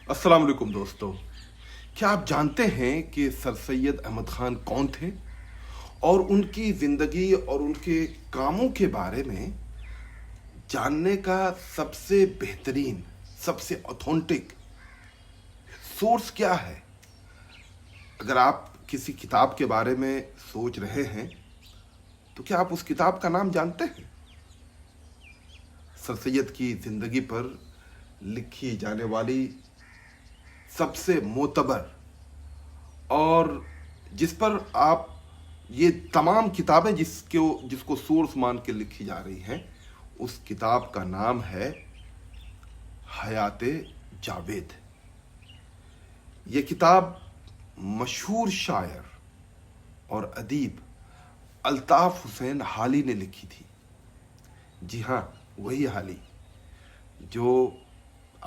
السلام علیکم دوستو. کیا آپ جانتے ہیں کہ سر سید احمد خان کون تھے اور ان کی زندگی اور ان کے کاموں کے بارے میں جاننے کا سب سے بہترین، سب سے اوتھینٹک سورس کیا ہے؟ اگر آپ کسی کتاب کے بارے میں سوچ رہے ہیں تو کیا آپ اس کتاب کا نام جانتے ہیں؟ سر سید کی زندگی پر لکھی جانے والی سب سے معتبر اور جس پر آپ یہ تمام کتابیں جس کو سورس مان کے لکھی جا رہی ہیں، اس کتاب کا نام ہے حیات جاوید. یہ کتاب مشہور شاعر اور ادیب الطاف حسین حالی نے لکھی تھی. جی ہاں، وہی حالی جو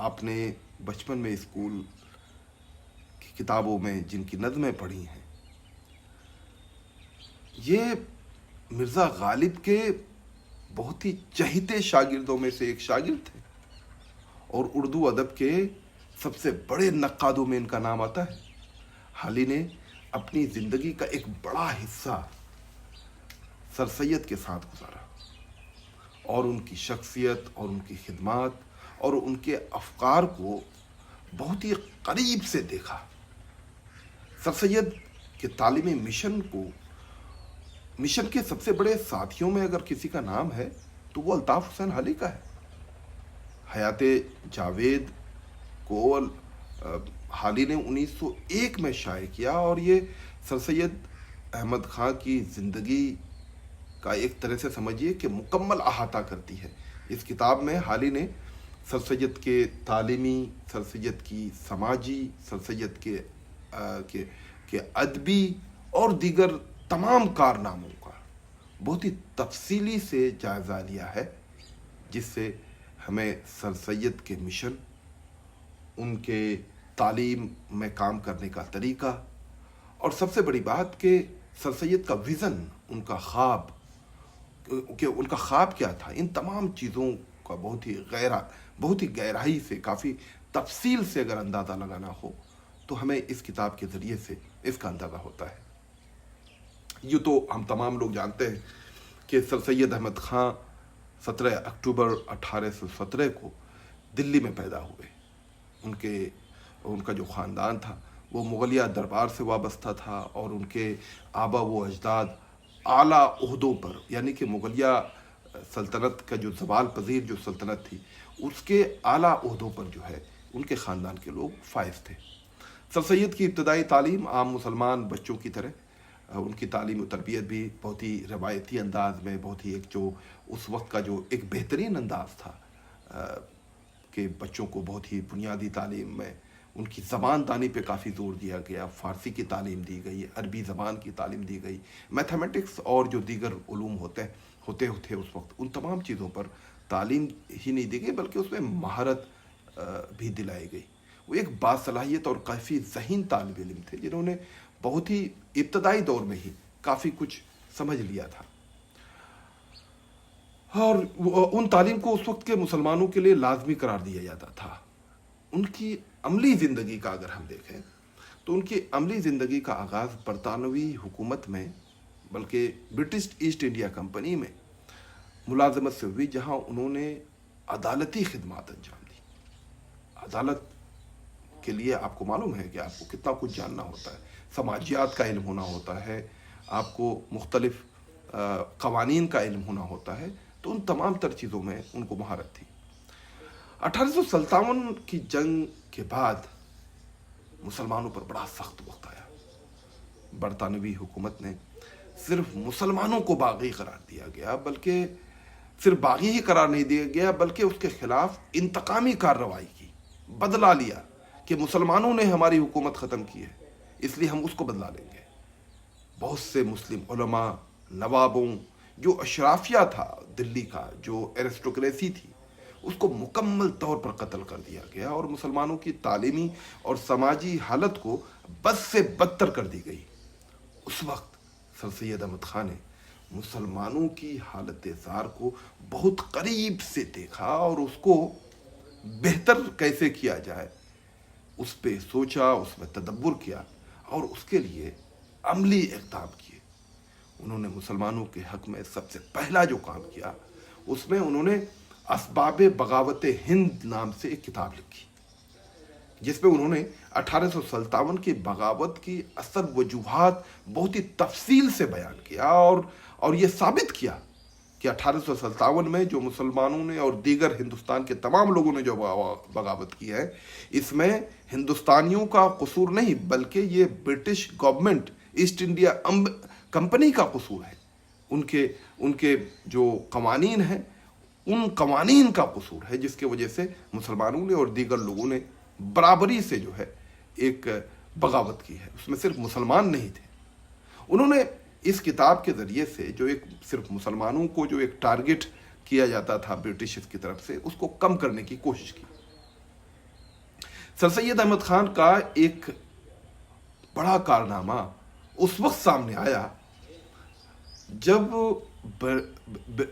آپ نے بچپن میں اسکول کی کتابوں میں جن کی نظمیں پڑھی ہیں. یہ مرزا غالب کے بہت ہی چہیتے شاگردوں میں سے ایک شاگرد تھے اور اردو ادب کے سب سے بڑے نقادوں میں ان کا نام آتا ہے. حالی نے اپنی زندگی کا ایک بڑا حصہ سر سید کے ساتھ گزارا اور ان کی شخصیت اور ان کی خدمات اور ان کے افکار کو بہت ہی قریب سے دیکھا. سر سید کے تعلیمی مشن کے سب سے بڑے ساتھیوں میں اگر کسی کا نام ہے تو وہ الطاف حسین حالی کا ہے. حیات جاوید کو حالی نے 1901 میں شائع کیا اور یہ سر سید احمد خان کی زندگی کا ایک طرح سے سمجھیے کہ مکمل احاطہ کرتی ہے. اس کتاب میں حالی نے سر سید کے تعلیمی، سر سید کی سماجی، سر سید کے ادبی اور دیگر تمام کارناموں کا بہت ہی تفصیلی سے جائزہ لیا ہے، جس سے ہمیں سر سید کے مشن، ان کے تعلیم میں کام کرنے کا طریقہ اور سب سے بڑی بات کہ سر سید کا ویژن، ان کا خواب کہ ان کا خواب کیا تھا، ان تمام چیزوں کا بہت ہی گہرائی سے، کافی تفصیل سے اگر اندازہ لگانا ہو تو ہمیں اس کتاب کے ذریعے سے اس کا اندازہ ہوتا ہے. یوں تو ہم تمام لوگ جانتے ہیں کہ سر سید احمد خان 17 اکتوبر 1817 کو دلی میں پیدا ہوئے. ان کا جو خاندان تھا وہ مغلیہ دربار سے وابستہ تھا اور ان کے آبا و اجداد اعلیٰ عہدوں پر، یعنی کہ مغلیہ سلطنت کا جو زوال پذیر جو سلطنت تھی اس کے اعلیٰ عہدوں پر جو ہے ان کے خاندان کے لوگ فائز تھے. سر سید کی ابتدائی تعلیم عام مسلمان بچوں کی طرح، ان کی تعلیم و تربیت بھی بہت ہی روایتی انداز میں، بہت ہی ایک جو اس وقت کا جو ایک بہترین انداز تھا کہ بچوں کو بہت ہی بنیادی تعلیم میں ان کی زبان دانی پہ کافی زور دیا گیا. فارسی کی تعلیم دی گئی، عربی زبان کی تعلیم دی گئی، میتھمیٹکس اور جو دیگر علوم ہوتے اس وقت، ان تمام چیزوں پر تعلیم ہی نہیں دی گئی بلکہ اس میں مہارت بھی دلائی گئی. وہ ایک باصلاحیت اور کافی ذہین طالب علم تھے جنہوں نے بہت ہی ابتدائی دور میں ہی کافی کچھ سمجھ لیا تھا اور ان تعلیم کو اس وقت کے مسلمانوں کے لیے لازمی قرار دیا جاتا تھا. ان کی عملی زندگی کا اگر ہم دیکھیں تو ان کی عملی زندگی کا آغاز برطانوی حکومت میں، بلکہ برٹش ایسٹ انڈیا کمپنی میں ملازمت سے ہوئی، جہاں انہوں نے عدالتی خدمات انجام دی. عدالت کے لیے آپ کو معلوم ہے کہ آپ کو کتنا کچھ جاننا ہوتا ہے، سماجیات کا علم ہونا ہوتا ہے، آپ کو مختلف قوانین کا علم ہونا ہوتا ہے. تو ان تمام تر چیزوں میں ان کو مہارت تھی. 1857 کی جنگ کے بعد مسلمانوں پر بڑا سخت وقت آیا. برطانوی حکومت نے صرف مسلمانوں کو باغی قرار دیا گیا، بلکہ صرف باغی ہی قرار نہیں دیا گیا بلکہ اس کے خلاف انتقامی کارروائی کی، بدلہ لیا کہ مسلمانوں نے ہماری حکومت ختم کی ہے اس لیے ہم اس کو بدلا لیں گے. بہت سے مسلم علماء، نوابوں، جو اشرافیہ تھا دلی کا، جو ایرسٹوکریسی تھی، اس کو مکمل طور پر قتل کر دیا گیا اور مسلمانوں کی تعلیمی اور سماجی حالت کو بد سے بدتر کر دی گئی. اس وقت سر سید احمد خان نے مسلمانوں کی حالت زار کو بہت قریب سے دیکھا اور اس کو بہتر کیسے کیا جائے اس پہ سوچا، اس میں تدبر کیا اور اس کے لیے عملی اقدام کیے۔ انہوں نے مسلمانوں کے حق میں سب سے پہلا جو کام کیا، اس میں انہوں نے اسباب بغاوت ہند نام سے ایک کتاب لکھی، جس میں انہوں نے 1857 کی بغاوت کی اصل وجوہات بہت ہی تفصیل سے بیان کیا اور یہ ثابت کیا کہ 1857 میں جو مسلمانوں نے اور دیگر ہندوستان کے تمام لوگوں نے جو بغاوت کی ہے، اس میں ہندوستانیوں کا قصور نہیں بلکہ یہ British government, East India company کا قصور ہے۔ ان کے جو قوانین ہیں، ان قوانین کا قصور ہے، جس کی وجہ سے مسلمانوں نے اور دیگر لوگوں نے برابری سے جو ہے ایک بغاوت کی ہے۔ اس میں صرف مسلمان نہیں تھے۔ انہوں نے اس کتاب کے ذریعے سے جو ایک صرف مسلمانوں کو جو ایک ٹارگٹ کیا جاتا تھا برٹش کی طرف سے، اس کو کم کرنے کی کوشش کی۔ سر سید احمد خان کا ایک بڑا کارنامہ اس وقت سامنے آیا جب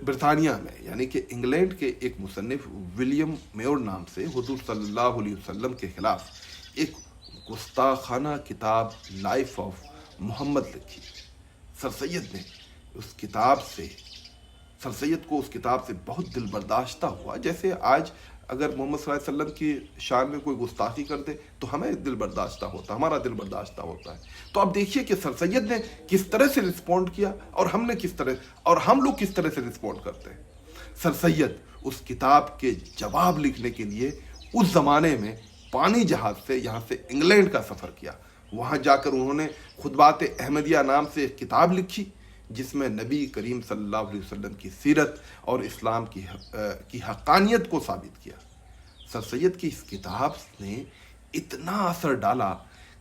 برطانیہ میں، یعنی کہ انگلینڈ کے ایک مصنف ولیم میور نام سے، حضور صلی اللہ علیہ وسلم کے خلاف ایک گستاخانہ کتاب لائف آف محمد لکھی۔ سر سید کو اس کتاب سے بہت دل برداشتہ ہوا، جیسے آج اگر محمد صلی اللہ علیہ وسلم کی شان میں کوئی گستاخی کر دے تو ہمیں دل برداشتہ ہوتا ہے، ہمارا دل برداشتہ ہوتا ہے۔ تو اب دیکھیے کہ سر سید نے کس طرح سے رسپونڈ کیا اور ہم لوگ کس طرح سے رسپونڈ کرتے ہیں۔ سر سید اس کتاب کے جواب لکھنے کے لیے اس زمانے میں پانی جہاز سے یہاں سے انگلینڈ کا سفر کیا۔ وہاں جا کر انہوں نے خطبات احمدیہ نام سے ایک کتاب لکھی، جس میں نبی کریم صلی اللہ علیہ وسلم کی سیرت اور اسلام کی حقانیت کو ثابت کیا۔ سر سید کی اس کتاب نے اتنا اثر ڈالا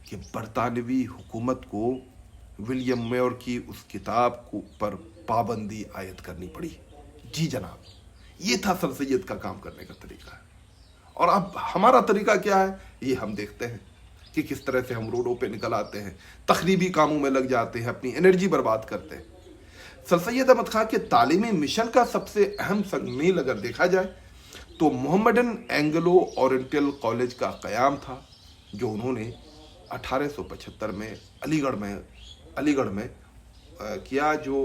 کہ برطانوی حکومت کو ولیم میور کی اس کتاب پر پابندی عائد کرنی پڑی۔ جی جناب، یہ تھا سر سید کا کام کرنے کا طریقہ۔ اور اب ہمارا طریقہ کیا ہے، یہ ہم دیکھتے ہیں کہ کس طرح سے ہم روڈوں پہ نکل آتے ہیں، تخریبی کاموں میں لگ جاتے ہیں، اپنی انرجی برباد کرتے ہیں۔ سر سید احمد خان کے تعلیمی مشن کا سب سے اہم سنگ میل اگر دیکھا جائے تو محمڈن اینگلو اورینٹل کالج کا قیام تھا، جو انہوں نے 1875 میں علی گڑھ میں کیا، جو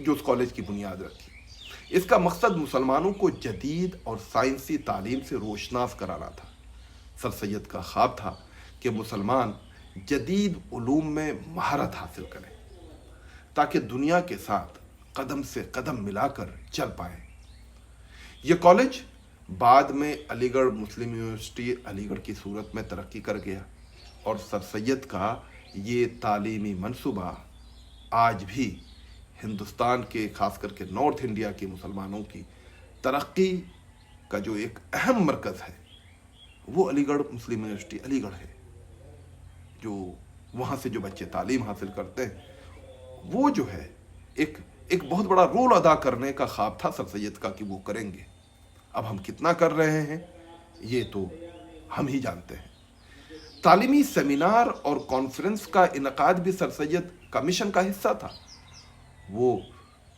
اس کالج کی بنیاد رکھی۔ اس کا مقصد مسلمانوں کو جدید اور سائنسی تعلیم سے روشناس کرانا تھا۔ سر سید کا خواب تھا کہ مسلمان جدید علوم میں مہارت حاصل کریں تاکہ دنیا کے ساتھ قدم سے قدم ملا کر چل پائیں۔ یہ کالج بعد میں علی گڑھ مسلم یونیورسٹی علی گڑھ کی صورت میں ترقی کر گیا، اور سر سید کا یہ تعلیمی منصوبہ آج بھی ہندوستان کے، خاص کر کے نارتھ انڈیا کے مسلمانوں کی ترقی کا جو ایک اہم مرکز ہے، وہ علی گڑھ مسلم یونیورسٹی علی گڑھ ہے۔ جو وہاں سے جو بچے تعلیم حاصل کرتے ہیں، وہ جو ہے ایک بہت بڑا رول ادا کرنے کا خواب تھا سر سید کا کہ وہ کریں گے۔ اب ہم کتنا کر رہے ہیں یہ تو ہم ہی جانتے ہیں۔ تعلیمی سیمینار اور کانفرنس کا انعقاد بھی سر سید کا مشن کا حصہ تھا۔ وہ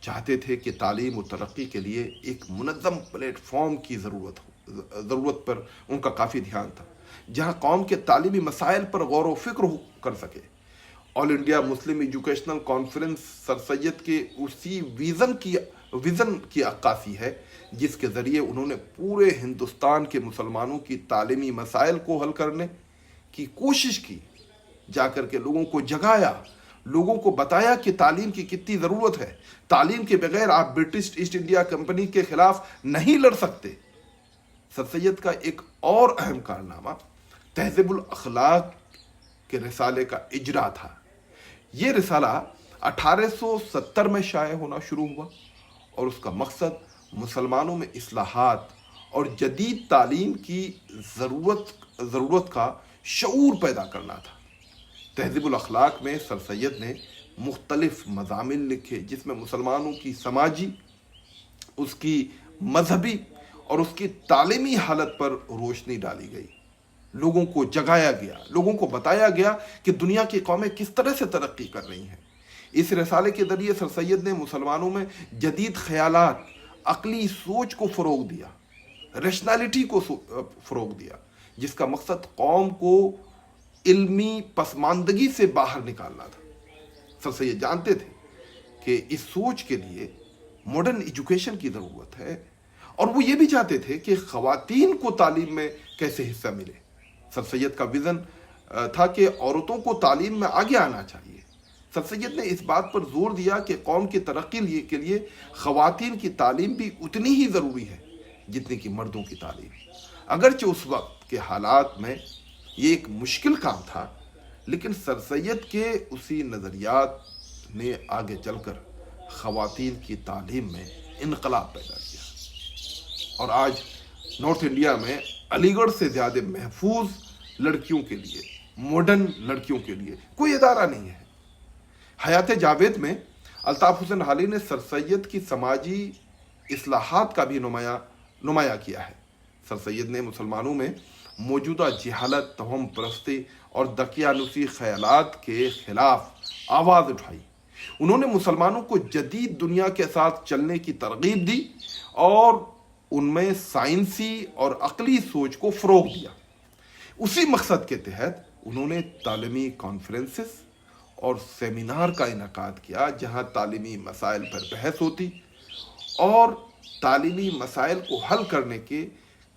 چاہتے تھے کہ تعلیم و ترقی کے لیے ایک منظم پلیٹ فارم کی ضرورت پر ان کا کافی دھیان تھا، جہاں قوم کے تعلیمی مسائل پر غور و فکر کر سکے۔ آل انڈیا مسلم ایجوکیشنل کانفرنس سر سید کے اسی ویژن کی عکاسی ہے، جس کے ذریعے انہوں نے پورے ہندوستان کے مسلمانوں کی تعلیمی مسائل کو حل کرنے کی کوشش کی، جا کر کے لوگوں کو جگایا، لوگوں کو بتایا کہ تعلیم کی کتنی ضرورت ہے۔ تعلیم کے بغیر آپ برٹش ایسٹ انڈیا کمپنی کے خلاف نہیں لڑ سکتے۔ سر سید کا ایک اور اہم کارنامہ تہذیب الاخلاق کے رسالے کا اجرا تھا۔ یہ رسالہ 1870 میں شائع ہونا شروع ہوا، اور اس کا مقصد مسلمانوں میں اصلاحات اور جدید تعلیم کی ضرورت کا شعور پیدا کرنا تھا۔ تہذیب الاخلاق میں سر سید نے مختلف مضامین لکھے، جس میں مسلمانوں کی سماجی، اس کی مذہبی اور اس کی تعلیمی حالت پر روشنی ڈالی گئی۔ لوگوں کو جگایا گیا، لوگوں کو بتایا گیا کہ دنیا کی قومیں کس طرح سے ترقی کر رہی ہیں۔ اس رسالے کے ذریعے سر سید نے مسلمانوں میں جدید خیالات، عقلی سوچ کو فروغ دیا، ریشنالٹی کو فروغ دیا، جس کا مقصد قوم کو علمی پسماندگی سے باہر نکالنا تھا۔ سر سید جانتے تھے کہ اس سوچ کے لیے ماڈرن ایجوکیشن کی ضرورت ہے، اور وہ یہ بھی چاہتے تھے کہ خواتین کو تعلیم میں کیسے حصہ ملے۔ سر سید کا ویژن تھا کہ عورتوں کو تعلیم میں آگے آنا چاہیے۔ سر سید نے اس بات پر زور دیا کہ قوم کی ترقی کے لیے خواتین کی تعلیم بھی اتنی ہی ضروری ہے جتنی کہ مردوں کی تعلیم۔ اگرچہ اس وقت کے حالات میں یہ ایک مشکل کام تھا، لیکن سر سید کے اسی نظریات نے آگے چل کر خواتین کی تعلیم میں انقلاب پیدا کیا، اور آج نارتھ انڈیا میں علی گڑھ سے زیادہ محفوظ لڑکیوں کے لیے، ماڈرن لڑکیوں کے لیے کوئی ادارہ نہیں ہے۔ حیات جاوید میں الطاف حسین حالی نے سر سید کی سماجی اصلاحات کا بھی نمایاں کیا ہے۔ سر سید نے مسلمانوں میں موجودہ جہالت، توہم پرستی اور دقیانوسی خیالات کے خلاف آواز اٹھائی۔ انہوں نے مسلمانوں کو جدید دنیا کے ساتھ چلنے کی ترغیب دی اور ان میں سائنسی اور عقلی سوچ کو فروغ دیا۔ اسی مقصد کے تحت انہوں نے تعلیمی کانفرنسز اور سیمینار کا انعقاد کیا، جہاں تعلیمی مسائل پر بحث ہوتی اور تعلیمی مسائل کو حل کرنے کے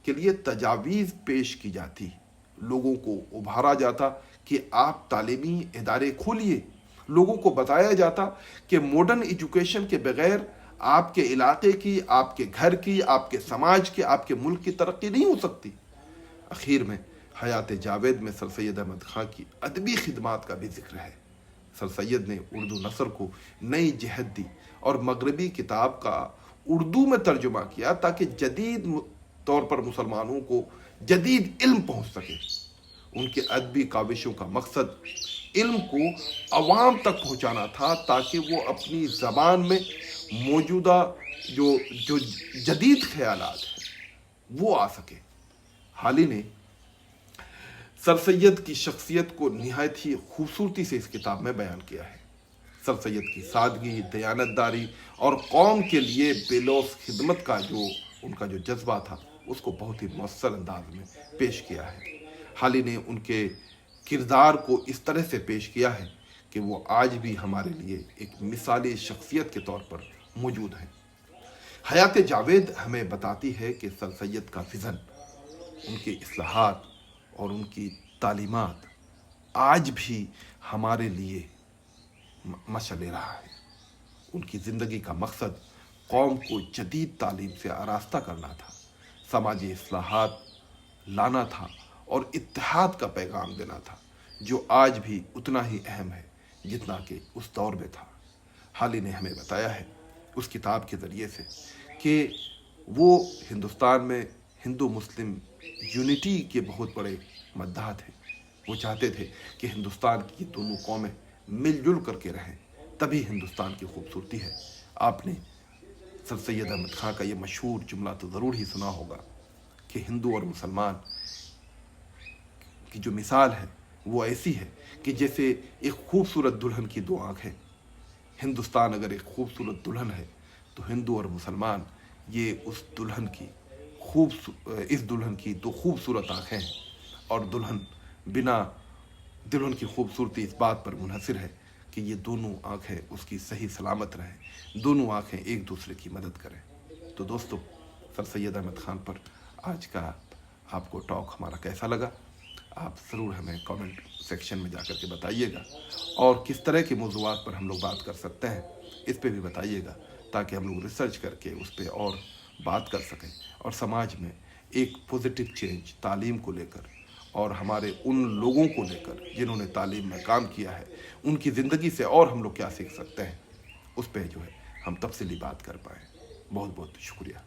لیے تجاویز پیش کی جاتی۔ لوگوں کو ابھارا جاتا کہ آپ تعلیمی ادارے کھولیے۔ لوگوں کو بتایا جاتا کہ ماڈرن ایجوکیشن کے بغیر آپ کے علاقے کی، آپ کے گھر کی، آپ کے سماج کی، آپ کے ملک کی ترقی نہیں ہو سکتی۔ اخیر میں حیات جاوید میں سر سید احمد خان کی ادبی خدمات کا بھی ذکر ہے۔ سر سید نے اردو نثر کو نئی جہت دی اور مغربی کتاب کا اردو میں ترجمہ کیا تاکہ جدید طور پر مسلمانوں کو جدید علم پہنچ سکے۔ ان کے ادبی کاوشوں کا مقصد علم کو عوام تک پہنچانا تھا تاکہ وہ اپنی زبان میں موجودہ جو جدید خیالات ہیں وہ آ سکے۔ حالی نے سر سید کی شخصیت کو نہایت ہی خوبصورتی سے اس کتاب میں بیان کیا ہے۔ سر سید کی سادگی، دیانتداری اور قوم کے لیے بے لوث خدمت کا جو جذبہ تھا اس کو بہت ہی مؤثر انداز میں پیش کیا ہے۔ حالی نے ان کے کردار کو اس طرح سے پیش کیا ہے کہ وہ آج بھی ہمارے لیے ایک مثالی شخصیت کے طور پر موجود ہیں۔ حیات جاوید ہمیں بتاتی ہے کہ سر سید کا ویژن، ان کی اصلاحات اور ان کی تعلیمات آج بھی ہمارے لیے مشعل رہا ہے۔ ان کی زندگی کا مقصد قوم کو جدید تعلیم سے آراستہ کرنا تھا، سماجی اصلاحات لانا تھا اور اتحاد کا پیغام دینا تھا، جو آج بھی اتنا ہی اہم ہے جتنا کہ اس دور میں تھا۔ حالی نے ہمیں بتایا ہے اس کتاب کے ذریعے سے کہ وہ ہندوستان میں ہندو مسلم یونٹی کے بہت بڑے مداح تھے۔ وہ چاہتے تھے کہ ہندوستان کی دونوں قومیں مل جل کر کے رہیں، تبھی ہندوستان کی خوبصورتی ہے۔ آپ نے سر سید احمد خان کا یہ مشہور جملہ تو ضرور ہی سنا ہوگا کہ ہندو اور مسلمان کی جو مثال ہے وہ ایسی ہے کہ جیسے ایک خوبصورت دلہن کی دو آنکھیں۔ ہندوستان اگر ایک خوبصورت دلہن ہے تو ہندو اور مسلمان یہ اس دلہن کی دو خوبصورت آنکھیں ہیں، اور دلہن کی خوبصورتی اس بات پر منحصر ہے کہ یہ دونوں آنکھیں اس کی صحیح سلامت رہیں، دونوں آنکھیں ایک دوسرے کی مدد کریں۔ تو دوستو، سر سید احمد خان پر آج کا آپ کو ٹاک ہمارا کیسا لگا؟ آپ ضرور ہمیں کامنٹ سیکشن میں جا کر کے بتائیے گا، اور کس طرح کے موضوعات پر ہم لوگ بات کر سکتے ہیں اس پہ بھی بتائیے گا، تاکہ ہم لوگ ریسرچ کر کے اس پہ اور بات کر سکیں، اور سماج میں ایک پوزیٹیو چینج تعلیم کو لے کر اور ہمارے ان لوگوں کو لے کر جنہوں نے تعلیم میں کام کیا ہے، ان کی زندگی سے اور ہم لوگ کیا سیکھ سکتے ہیں، اس پہ ہم تفصیلی بات کر پائیں۔ بہت بہت شکریہ۔